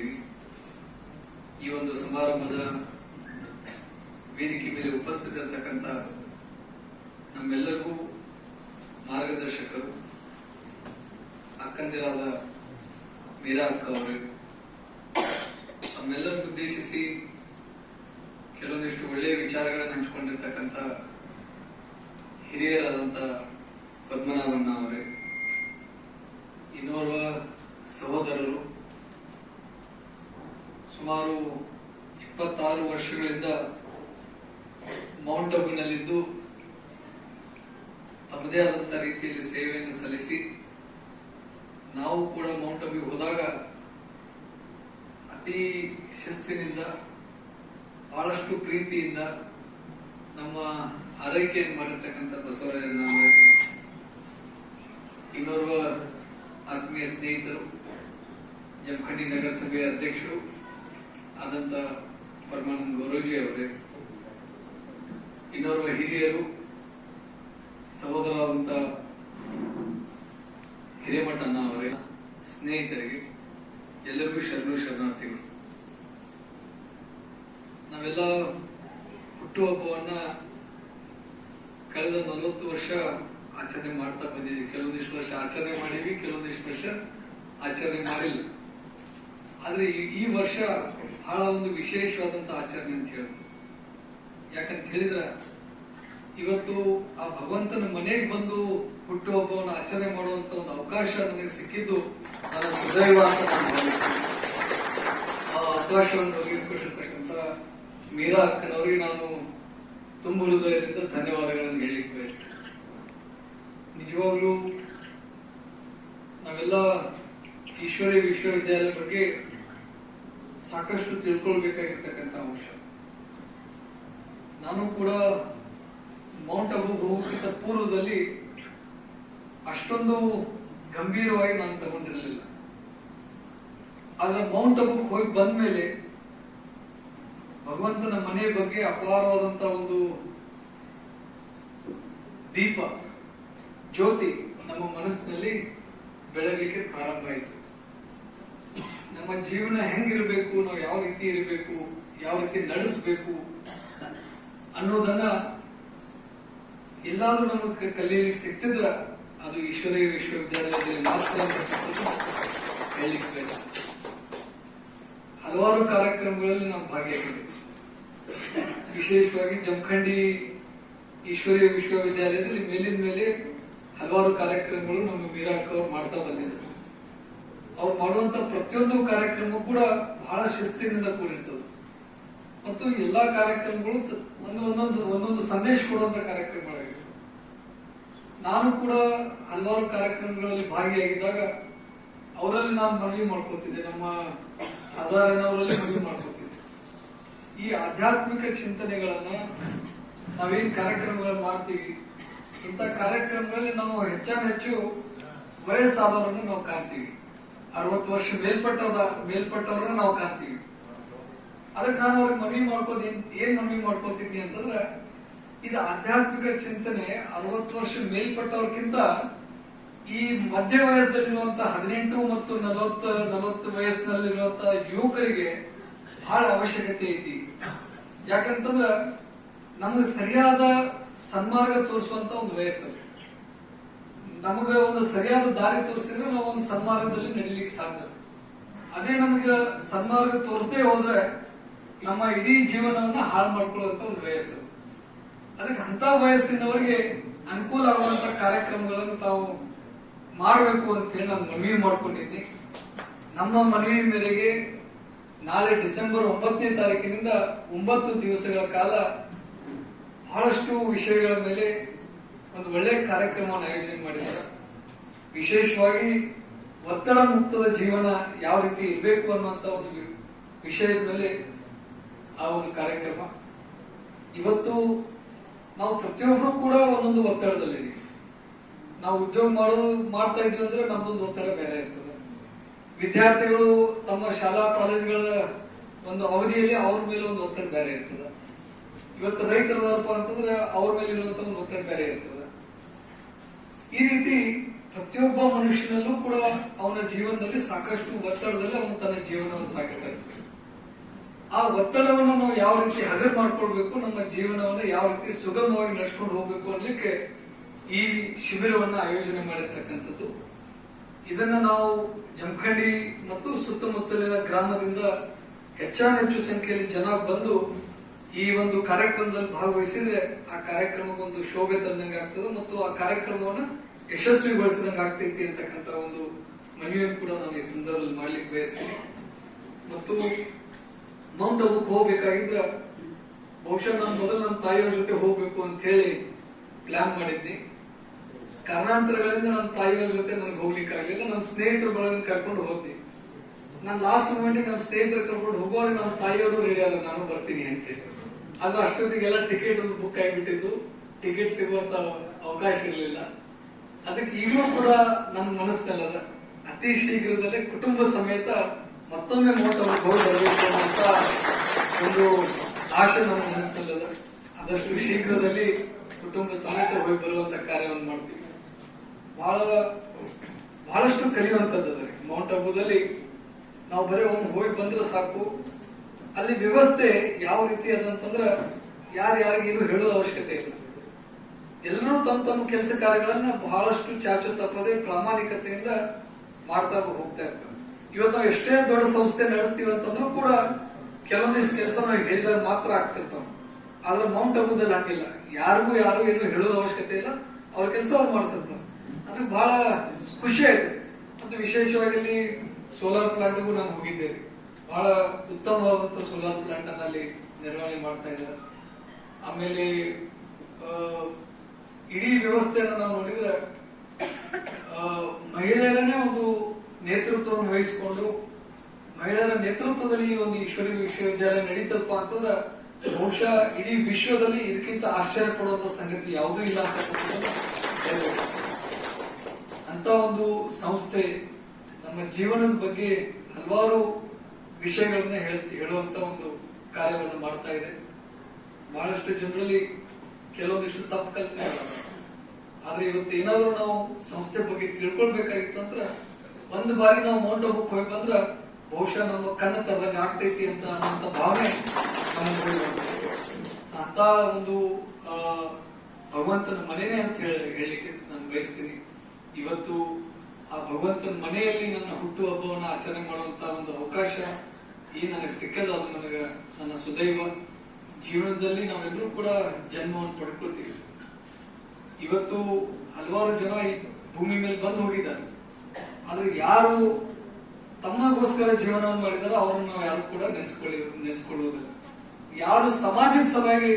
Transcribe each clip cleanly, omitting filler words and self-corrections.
ಇದ್ದೀವಿ. ಈ ಒಂದು ಸಮಾರಂಭದ ವೇದಿಕೆ ಮೇಲೆ ಉಪಸ್ಥಿತರಿರ್ತಕ್ಕಂಥ ನಮ್ಮೆಲ್ಲರಿಗೂ ಮಾರ್ಗದರ್ಶಕರು ಅಕ್ಕಂದಿರಾದ ಮೀರಾ ಅಕ್ಕ ಅವರು, ನಮ್ಮೆಲ್ಲರಿಗೂ ಉದ್ದೇಶಿಸಿ ಕೆಲವೊಂದಿಷ್ಟು ಒಳ್ಳೆಯ ವಿಚಾರಗಳನ್ನು ಹಂಚಿಕೊಂಡಿರ್ತಕ್ಕಂಥ ಹಿರಿಯರಾದಂಥ ಪದ್ಮನಾಭಣ್ಣ ಅವರೇ, ಇನ್ನೋರ್ವ ಸಹೋದರರು ಸುಮಾರು 26 ವರ್ಷಗಳಿಂದ ಮೌಂಟ್ ಅಬುನಲ್ಲಿದ್ದು ತಮ್ಮದೇ ಆದಂತಹ ರೀತಿಯಲ್ಲಿ ಸೇವೆಯನ್ನು ಸಲ್ಲಿಸಿ, ನಾವು ಕೂಡ ಮೌಂಟ್ ಅಬುಗೆ ಹೋದಾಗ ಅತಿ ಶಿಸ್ತಿನಿಂದ ಬಹಳಷ್ಟು ಪ್ರೀತಿಯಿಂದ ನಮ್ಮ ಆರೈಕೆಯನ್ನು ಮಾಡಿರ್ತಕ್ಕಂಥ ಬಸವರಾಜಣ್ಣ ಅವರು, ಇನ್ನೋರ್ವ ಆತ್ಮೀಯ ಸ್ನೇಹಿತರು, ಜಮಖಂಡಿ ನಗರಸಭೆಯ ಅಧ್ಯಕ್ಷರು ಆದಂತ ಪರಮಾನಂದ ಗೌರವಜಿ ಅವರೇ, ಇನ್ನೋರ್ವ ಹಿರಿಯರು ಸಹೋದರರಾದಂತ ಹಿರೇಮಠಣ್ಣ ಅವರೇ, ಸ್ನೇಹಿತರಿಗೆ ಎಲ್ಲರಿಗೂ ಶರಣಾರ್ಥಿಗಳು. ನಾವೆಲ್ಲ ಹುಟ್ಟುಹಬ್ಬವನ್ನ ಕಳೆದ 40 ವರ್ಷ ಆಚರಣೆ ಮಾಡ್ತಾ ಬಂದಿದ್ದೀವಿ. ಕೆಲವೊಂದಿಷ್ಟು ವರ್ಷ ಆಚರಣೆ ಮಾಡಿದ್ವಿ, ಕೆಲವೊಂದಿಷ್ಟು ವರ್ಷ ಆಚರಣೆ ಮಾಡಿಲ್ಲ. ಆದ್ರೆ ಈ ವರ್ಷ ಬಹಳ ಒಂದು ವಿಶೇಷವಾದಂತ ಆಚರಣೆ ಅಂತ ಹೇಳುದು. ಯಾಕಂತ ಹೇಳಿದ್ರೆ ಇವತ್ತು ಆ ಭಗವಂತನ ಮನೆಗೆ ಬಂದು ಹುಟ್ಟುಹಬ್ಬವನ್ನು ಆಚರಣೆ ಮಾಡುವಂತ ಒಂದು ಅವಕಾಶ ನನಗೆ ಸಿಕ್ಕಿದ್ದು ನನ್ನ ಸುದೈವ ಅಂತ ನಾನು ಭಾವಿಸ್ತೇನೆ. ಆ ಅವಕಾಶವನ್ನು ಒದಗಿಸಿಕೊಟ್ಟಿರ್ತಕ್ಕಂಥ ಮೀರಾ ಅಕ್ಕನವರಿಗೆ ನಾನು ತುಂಬ ಹೃದಯದಿಂದ ಧನ್ಯವಾದಗಳನ್ನು ಹೇಳಲಿಕ್ಕೆ ಬಯಸ್ತೇನೆ. ನಿಜವಾಗ್ಲೂ ನಾವೆಲ್ಲ ಈಶ್ವರಿ ವಿಶ್ವವಿದ್ಯಾಲಯ ಬಗ್ಗೆ ಸಾಕಷ್ಟು ತಿಳ್ಕೊಳ್ಬೇಕಾಗಿರ್ತಕ್ಕಂಥ ಅಂಶ. ನಾನು ಕೂಡ ಮೌಂಟ್ ಅಬು ಹೋಗೋಕ್ಕಿಂತ ಪೂರ್ವದಲ್ಲಿ ಅಷ್ಟೊಂದು ಗಂಭೀರವಾಗಿ ನಾನು ತಗೊಂಡಿರಲಿಲ್ಲ. ಆದ್ರೆ ಮೌಂಟ್ ಅಬುಗೆ ಹೋಗಿ ಬಂದ ಮೇಲೆ ಭಗವಂತನ ಮನೆ ಬಗ್ಗೆ ಅಪಾರವಾದಂತ ಒಂದು ದೀಪ ಜ್ಯೋತಿ ನಮ್ಮ ಮನಸ್ಸಿನಲ್ಲಿ ಬೆಳಗಲಿಕ್ಕೆ ಪ್ರಾರಂಭ ಆಯಿತು. ನಮ್ಮ ಜೀವನ ಹೆಂಗಿರಬೇಕು, ನಾವು ಯಾವ ರೀತಿ ಇರಬೇಕು, ಯಾವ ರೀತಿ ನಡೆಸಬೇಕು ಅನ್ನೋದನ್ನ ಎಲ್ಲಾದ್ರೂ ನಮಗೆ ಕಲಿಯಲಿಕ್ಕೆ ಸಿಕ್ತಿದ್ರ ಅದು ಈಶ್ವರೀಯ ವಿಶ್ವವಿದ್ಯಾಲಯದಲ್ಲಿ ಮಾತ್ರ ಹೇಳಲಿಕ್ಕೆ. ಹಲವಾರು ಕಾರ್ಯಕ್ರಮಗಳಲ್ಲಿ ನಾವು ಭಾಗಿಯಾಗಿದ್ದೇವೆ. ವಿಶೇಷವಾಗಿ ಜಮಖಂಡಿ ಈಶ್ವರೀಯ ವಿಶ್ವವಿದ್ಯಾಲಯದಲ್ಲಿ ಮೇಲಿನ ಮೇಲೆ ಹಲವಾರು ಕಾರ್ಯಕ್ರಮಗಳು ನಮ್ಮ ಮೀರಾ ಅಕ್ಕ ಅವ್ರು ಮಾಡ್ತಾ ಬಂದಿದ್ದಾರೆ. ಅವ್ರು ಮಾಡುವಂತ ಪ್ರತಿಯೊಂದು ಕಾರ್ಯಕ್ರಮ ಕೂಡ ಬಹಳ ಶಿಸ್ತಿನಿಂದ ಕೂಡಿರ್ತದೆ ಮತ್ತು ಎಲ್ಲಾ ಕಾರ್ಯಕ್ರಮಗಳು ಒಂದೊಂದು ಸಂದೇಶ ಕೊಡುವಂತ ಕಾರ್ಯಕ್ರಮಗಳಾಗಿವೆ. ನಾನು ಕೂಡ ಹಲವಾರು ಕಾರ್ಯಕ್ರಮಗಳಲ್ಲಿ ಭಾಗಿಯಾಗಿದ್ದಾಗ ಅವರಲ್ಲಿ ನಾನು ಮನವಿ ಮಾಡ್ಕೋತಿದ್ದೆ, ನಮ್ಮ ಹಜಾರಣ್ಣವರಲ್ಲಿ ಮನವಿ ಮಾಡ್ಕೋತಿದ್ದೆ. ಈ ಆಧ್ಯಾತ್ಮಿಕ ಚಿಂತನೆಗಳನ್ನ ನಾವೇನ್ ಕಾರ್ಯಕ್ರಮಗಳು ಮಾಡ್ತೀವಿ, ಇಂಥ ಕಾರ್ಯಕ್ರಮಗಳಲ್ಲಿ ನಾವು ಹೆಚ್ಚು ವಯಸ್ಸಾದವರನ್ನು ನಾವು ಕಾಣ್ತೀವಿ. 60 ವರ್ಷ ಮೇಲ್ಪಟ್ಟವರನ್ನ ನಾವು ಕಾಣ್ತೀವಿ. ಅದಕ್ಕೆ ನಾನು ಅವ್ರಿಗೆ ಮನವಿ ಮಾಡ್ಕೋತಿದ್ನಿ ಅಂತಂದ್ರೆ, ಇದು ಆಧ್ಯಾತ್ಮಿಕ ಚಿಂತನೆ 60 ವರ್ಷ ಮೇಲ್ಪಟ್ಟವ್ರಕ್ಕಿಂತ ಈ ಮಧ್ಯ ವಯಸ್ಸಲ್ಲಿರುವಂತಹ 18 ಮತ್ತು 40 ವಯಸ್ಸಿನಲ್ಲಿರುವಂತಹ ಯುವಕರಿಗೆ ಬಹಳ ಅವಶ್ಯಕತೆ ಐತಿ. ಯಾಕಂತಂದ್ರ ನಮಗೆ ಸರಿಯಾದ ಸನ್ಮಾರ್ಗ ತೋರಿಸುವಂತ ಒಂದು ವಯಸ್ಸು. ನಮಗೆ ಒಂದು ಸರಿಯಾದ ದಾರಿ ತೋರಿಸಿದ್ರೆ ನಾವು ಒಂದು ಸನ್ಮಾರ್ಗದಲ್ಲಿ ನಡೀಲಿಕ್ಕೆ ಸಾಧ್ಯ. ಅದೇ ನಮಗೆ ಸನ್ಮಾರ್ಗ ತೋರಿಸದೇ ಹೋದ್ರೆ ನಮ್ಮ ಇಡೀ ಜೀವನವನ್ನ ಹಾಳು ಮಾಡ್ಕೊಳ್ಳುವಂತ ಒಂದು ವಯಸ್ಸು. ಅದಕ್ಕೆ ಅಂತ ವಯಸ್ಸಿನವರಿಗೆ ಅನುಕೂಲ ಆಗುವಂತ ಕಾರ್ಯಕ್ರಮಗಳನ್ನು ತಾವು ಮಾಡಬೇಕು ಅಂತ ಹೇಳಿ ನಾನು ಮನವಿ ಮಾಡ್ಕೊಂಡಿದ್ದೀನಿ. ನಮ್ಮ ಮನವಿ ಮೇರೆಗೆ ನಾಳೆ ಡಿಸೆಂಬರ್ 9ನೇ ತಾರೀಕಿನಿಂದ 9 ದಿವಸಗಳ ಕಾಲ ಬಹಳಷ್ಟು ವಿಷಯಗಳ ಮೇಲೆ ಒಂದು ಒಳ್ಳೆಯ ಕಾರ್ಯಕ್ರಮವನ್ನು ಆಯೋಜನೆ ಮಾಡಿದ್ದಾರೆ. ವಿಶೇಷವಾಗಿ ಒತ್ತಡ ಮುಕ್ತದ ಜೀವನ ಯಾವ ರೀತಿ ಇರಬೇಕು ಅನ್ನುವಂತ ಒಂದು ವಿಷಯದ ಮೇಲೆ ಆ ಒಂದು ಕಾರ್ಯಕ್ರಮ. ಇವತ್ತು ನಾವು ಪ್ರತಿಯೊಬ್ಬರು ಕೂಡ ಒಂದೊಂದು ಒತ್ತಡದಲ್ಲಿದ್ದೀವಿ. ನಾವು ಉದ್ಯೋಗ ಮಾಡ್ತಾ ಇದ್ವಿ ಅಂದ್ರೆ ನಮ್ದೊಂದು ಒತ್ತಡ ಬೇರೆ ಇರ್ತದೆ. ವಿದ್ಯಾರ್ಥಿಗಳು ತಮ್ಮ ಶಾಲಾ ಕಾಲೇಜುಗಳ ಒಂದು ಅವಧಿಯಲ್ಲಿ ಅವ್ರ ಮೇಲೆ ಒಂದು ಒತ್ತಡ ಬೇರೆ ಇರ್ತದೆ. ಇವತ್ತು ರೈತರಪ್ಪ ಅಂತಂದ್ರೆ ಅವ್ರ ಮೇಲೆ ಇರುವಂತ ಒಂದು ಒತ್ತಡ ಬೇರೆ ಇರ್ತದೆ. ಈ ರೀತಿ ಪ್ರತಿಯೊಬ್ಬ ಮನುಷ್ಯನಲ್ಲೂ ಕೂಡ ಅವನ ಜೀವನದಲ್ಲಿ ಸಾಕಷ್ಟು ಒತ್ತಡದಲ್ಲಿ ಅವನು ತನ್ನ ಜೀವನವನ್ನು ಸಾಗಿಸ್ತಾ ಇರ್ತಾನೆ. ಆ ಒತ್ತಡವನ್ನು ನಾವು ಯಾವ ರೀತಿ ಹಗರ್ ಮಾಡ್ಕೊಳ್ಬೇಕು, ನಮ್ಮ ಜೀವನವನ್ನು ಯಾವ ರೀತಿ ಸುಗಮವಾಗಿ ನಡೆಸ್ಕೊಂಡು ಹೋಗ್ಬೇಕು ಅನ್ಲಿಕ್ಕೆ ಈ ಶಿಬಿರವನ್ನ ಆಯೋಜನೆ ಮಾಡಿರ್ತಕ್ಕಂಥದ್ದು. ಇದನ್ನ ನಾವು ಜಮಖಂಡಿ ಮತ್ತು ಸುತ್ತಮುತ್ತಲಿನ ಗ್ರಾಮದಿಂದ ಹೆಚ್ಚಾನೆಚ್ಚು ಸಂಖ್ಯೆಯಲ್ಲಿ ಜನ ಬಂದು ಈ ಒಂದು ಕಾರ್ಯಕ್ರಮದಲ್ಲಿ ಭಾಗವಹಿಸಿದ್ರೆ ಆ ಕಾರ್ಯಕ್ರಮಕ್ಕೊಂದು ಶೋಭೆ ತಂದಂಗೆ ಆಗ್ತದೆ ಮತ್ತು ಆ ಕಾರ್ಯಕ್ರಮವನ್ನು ಯಶಸ್ವಿಗೊಳಿಸಿದಂಗೆ ಆಗ್ತೈತಿ ಅಂತಕ್ಕಂಥ ಒಂದು ಮನವಿಯನ್ನು ಕೂಡ ನಾನು ಈ ಸಂದರ್ಭದಲ್ಲಿ ಮಾಡ್ಲಿಕ್ಕೆ ಬಯಸ್ತೀನಿ. ಮತ್ತು ಮೌಂಟ್ ಅಬುಕ್ ಹೋಗ್ಬೇಕಾಗಿದ್ರೆ ಬಹುಶಃ ನಾನು ಮೊದಲು ನನ್ನ ತಾಯಿಯವ್ರ ಜೊತೆ ಹೋಗ್ಬೇಕು ಅಂತ ಹೇಳಿ ಪ್ಲಾನ್ ಮಾಡಿದ್ನಿ. ಕಾರಣಾಂತರಗಳಿಂದ ನನ್ನ ತಾಯಿಯವ್ರ ಜೊತೆ ನನಗೆ ಹೋಗ್ಲಿಕ್ಕೆ ಆಗ್ಲಿಲ್ಲ. ನಮ್ಮ ಸ್ನೇಹಿತರ ಬಳಗನ್ನು ಕರ್ಕೊಂಡು ಹೋದ್ನಿ. ನಾನು ಲಾಸ್ಟ್ ಮೂಮೆಂಟ್ ನಮ್ಮ ಸ್ನೇಹಿತರು ಕರ್ಕೊಂಡು ಹೋಗುವಾಗ ನಮ್ಮ ತಾಯಿಯವರು ರೆಡಿ ಆದ್ರು ನಾನು ಬರ್ತೀನಿ ಅಂತ ಹೇಳಿ. ಅದು ಅಷ್ಟೊತ್ತಿಗೆಲ್ಲ ಟಿಕೆಟ್ ಒಂದು ಬುಕ್ ಆಗಿಬಿಟ್ಟಿದ್ದು, ಟಿಕೆಟ್ ಸಿಗುವಂತ ಅವಕಾಶ ಇರಲಿಲ್ಲ. ಅದಕ್ಕೆ ಈಗಲೂ ಕೂಡ ನನ್ನ ಮನಸ್ಸಿನಲ್ಲ ಅತಿ ಶೀಘ್ರದಲ್ಲೇ ಕುಟುಂಬ ಸಮೇತ ಮತ್ತೊಮ್ಮೆ ಮೌಂಟ್ ಅಬುಕ್ ಹೋಗಿ ಬರಬೇಕು ಅಂತ ಒಂದು ಆಶೆ ನನ್ನ ಮನಸ್ಸಿನಲ್ಲ. ಆದಷ್ಟು ಶೀಘ್ರದಲ್ಲಿ ಕುಟುಂಬ ಸಮೇತ ಹೋಗಿ ಬರುವಂತ ಕಾರ್ಯವನ್ನು ಮಾಡ್ತೀವಿ. ಬಹಳಷ್ಟು ಕಲಿಯುವಂತದ್ದು ಮೌಂಟ್ ಅಬುದಲ್ಲಿ. ನಾವು ಬರೀ ಒಮ್ಮೆ ಹೋಗಿ ಬಂದ್ರೆ ಸಾಕು. ಅಲ್ಲಿ ವ್ಯವಸ್ಥೆ ಯಾವ ರೀತಿ ಅದಂತಂದ್ರ ಯಾರಿಗೇನು ಹೇಳೋದು ಅವಶ್ಯಕತೆ ಇಲ್ಲ. ಎಲ್ಲರೂ ತಮ್ಮ ಕೆಲಸ ಕಾರ್ಯಗಳನ್ನ ಬಹಳಷ್ಟು ಚಾಚು ತಪ್ಪದೆ ಪ್ರಾಮಾಣಿಕತೆಯಿಂದ ಮಾಡ್ತಾ ಹೋಗ್ತಾ ಇರ್ತಾರೆ. ಇವತ್ತು ನಾವು ಎಷ್ಟೇ ದೊಡ್ಡ ಸಂಸ್ಥೆ ನಡೆಸ್ತೀವಿ ಅಂತಂದ್ರೂ ಕೂಡ ಕೆಲವೊಂದಿಷ್ಟು ಕೆಲಸ ನಾವು ಹೇಳಿದಾಗ ಮಾತ್ರ ಆಗ್ತಿರ್ತಾವ. ಆದ್ರೆ ಮೌಂಟ್ ಅಬುದಲ್ಲಿ ಹಂಗಿಲ್ಲ. ಯಾರು ಏನು ಹೇಳೋದು ಅವಶ್ಯಕತೆ ಇಲ್ಲ. ಅವ್ರ ಕೆಲಸ ಅವ್ರು ಮಾಡ್ತಿರ್ತಾವ. ನನಗೆ ಬಹಳ ಖುಷಿ ಆಯ್ತು. ಮತ್ತು ವಿಶೇಷವಾಗಿ ಇಲ್ಲಿ ಸೋಲಾರ್ ಪ್ಲಾಂಟ್ಗೂ ನಾನು ಹೋಗಿದ್ದೇವೆ. ಬಹಳ ಉತ್ತಮವಾದಂತಹ ಸೋಲಾರ್ ಪ್ಲಾಂಟ್ ಅನ್ನ ಅಲ್ಲಿ ನಿರ್ವಹಣೆ ಮಾಡ್ತಾ ಇದ್ದಾರೆ. ಆಮೇಲೆ ಇಡೀ ವ್ಯವಸ್ಥೆಯನ್ನು ನಾವು ನೋಡಿದ್ರೆ ಮಹಿಳೆಯರನ್ನೇ ಒಂದು ನೇತೃತ್ವವನ್ನು ವಹಿಸಿಕೊಂಡು ಮಹಿಳೆಯರ ನೇತೃತ್ವದಲ್ಲಿ ಒಂದು ಈಶ್ವರಿ ವಿಶ್ವವಿದ್ಯಾಲಯ ನಡೀತಪ್ಪ ಅಂತಂದ್ರೆ ಬಹುಶಃ ಇಡೀ ವಿಶ್ವದಲ್ಲಿ ಇದಕ್ಕಿಂತ ಆಶ್ಚರ್ಯ ಪಡುವಂತ ಸಂಗತಿ ಯಾವುದೂ ಇಲ್ಲ ಅಂತ ಒಂದು ಸಂಸ್ಥೆ ನಮ್ಮ ಜೀವನದ ಬಗ್ಗೆ ಹಲವಾರು ವಿಷಯಗಳನ್ನ ಹೇಳುವಂತ ಒಂದು ಕಾರ್ಯವನ್ನು ಮಾಡ್ತಾ ಇದೆ. ಬಹಳಷ್ಟು ಜನರಲ್ಲಿ ಕೆಲವೊಂದಿಷ್ಟು ತಪ್ಪು ಕಲ್ಪನೆ ಆದ್ರೆ ಇವತ್ತು ಏನಾದ್ರೂ ನಾವು ಸಂಸ್ಥೆ ಬಗ್ಗೆ ತಿಳ್ಕೊಳ್ಬೇಕಾಗಿತ್ತು ಅಂದ್ರೆ ಒಂದು ಬಾರಿ ನಾವು ಮೌಂಟ್ ಅಬುಕ್ ಹೋಗಿ ಬಂದ್ರ ಬಹುಶಃ ನಮ್ಮ ಕಣ್ಣ ತರದಂಗ ಆಗ್ತೈತಿ ಅಂತ ಅನ್ನೋ ಭಾವನೆ ನಮಗೆ ಅಂತ ಒಂದು ಭಗವಂತನ ಮನೆನೇ ಅಂತ ಹೇಳಲಿಕ್ಕೆ ನಾನು ಬಯಸ್ತೀನಿ. ಇವತ್ತು ಆ ಭಗವಂತನ ಮನೆಯಲ್ಲಿ ನನ್ನ ಹುಟ್ಟು ಹಬ್ಬವನ್ನು ಆಚರಣೆ ಮಾಡುವಂತ ಒಂದು ಅವಕಾಶ ನನಗೆ ಸಿಕ್ಕದ. ಅದು ನನಗೆ ನನ್ನ ಸುದೈವ. ಜೀವನದಲ್ಲಿ ನಾವೆಲ್ಲರೂ ಕೂಡ ಜನ್ಮವನ್ನು ಪಡ್ಕೊಳ್ತೀವಿ. ಇವತ್ತು ಹಲವಾರು ಜನ ಈ ಭೂಮಿ ಮೇಲೆ ಬಂದು ಹೋಗಿದ್ದಾರೆ. ಆದ್ರೆ ಯಾರು ತಮ್ಮಗೋಸ್ಕರ ಜೀವನವನ್ನು ಮಾಡಿದಾರೋ ಅವ್ರನ್ನ ನಾವು ಯಾರು ಕೂಡ ನೆನೆಸ್ಕೊಳ್ಳುವುದಿಲ್ಲ. ಯಾರು ಸಮಾಜದ ಸಲುವಾಗಿ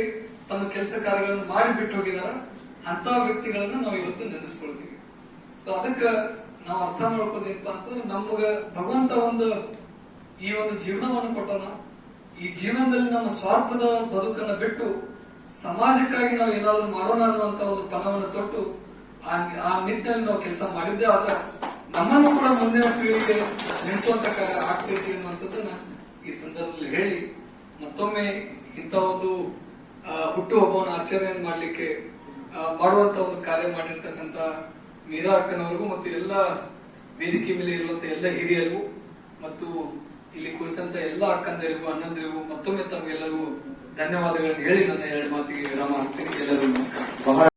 ತಮ್ಮ ಕೆಲಸ ಕಾರ್ಯಗಳನ್ನು ಮಾಡಿ ಬಿಟ್ಟು ಹೋಗಿದಾರ ಅಂತ ವ್ಯಕ್ತಿಗಳನ್ನ ನಾವು ಇವತ್ತು ನೆನೆಸ್ಕೊಳ್ತೀವಿ. ಸೊ ಅದಕ್ಕೆ ನಾವು ಅರ್ಥ ಮಾಡ್ಕೋದೇನಪ್ಪ ಅಂತಂದ್ರೆ ನಮಗ ಭಗವಂತ ಈ ಒಂದು ಜೀವನವನ್ನು ಕೊಟ್ಟನ. ಈ ಜೀವನದಲ್ಲಿ ನಮ್ಮ ಸ್ವಾರ್ಥದ ಬದುಕನ್ನ ಬಿಟ್ಟು ಸಮಾಜಕ್ಕಾಗಿ ನಾವು ಏನಾದ್ರು ಮಾಡೋಣ ಅನ್ನುವಂತ ಒಂದು ಪಣವನ್ನು ತೊಟ್ಟು ಆ ನಿಟ್ಟಿನಲ್ಲಿ ನಾವು ಕೆಲಸ ಮಾಡಿದ್ದೇ ಆದ್ರೆ ನಮ್ಮನ್ನು ಕೂಡ ಮುಂದಿನ ಪೀಳಿಗೆ ನೆನೆಸುವಂತ ಕಾರ್ಯ ಆಗ್ತೈತಿ ಅನ್ನುವಂಥದ್ದನ್ನ ಈ ಸಂದರ್ಭದಲ್ಲಿ ಹೇಳಿ ಮತ್ತೊಮ್ಮೆ ಇಂಥ ಒಂದು ಹುಟ್ಟು ಹಬ್ಬವನ್ನು ಆಚರಣೆ ಮಾಡ್ಲಿಕ್ಕೆ ಮಾಡುವಂತ ಒಂದು ಕಾರ್ಯ ಮಾಡಿರ್ತಕ್ಕಂಥ ಮೀರಾ ಅಕ್ಕನವರಿಗೂ ಮತ್ತು ಎಲ್ಲ ವೇದಿಕೆ ಮೇಲೆ ಇರುವಂತ ಎಲ್ಲ ಹಿರಿಯರಿಗೂ ಮತ್ತು ಇಲ್ಲಿ ಕುಳಿತಂತ ಎಲ್ಲ ಅಕ್ಕಂದರಿಗೂ ಅಣ್ಣಂದರಿಗೂ ಮತ್ತೊಮ್ಮೆ ತಮಗೆಲ್ಲರಿಗೂ ಧನ್ಯವಾದಗಳನ್ನು ಹೇಳಿ ನನ್ನ ಎರಡು ಮಾತಿಗೆ ವಿರಾಮ ಹಾಕ್ತೀನಿ. ಎಲ್ಲರಿಗೂ ನಮಸ್ಕಾರ.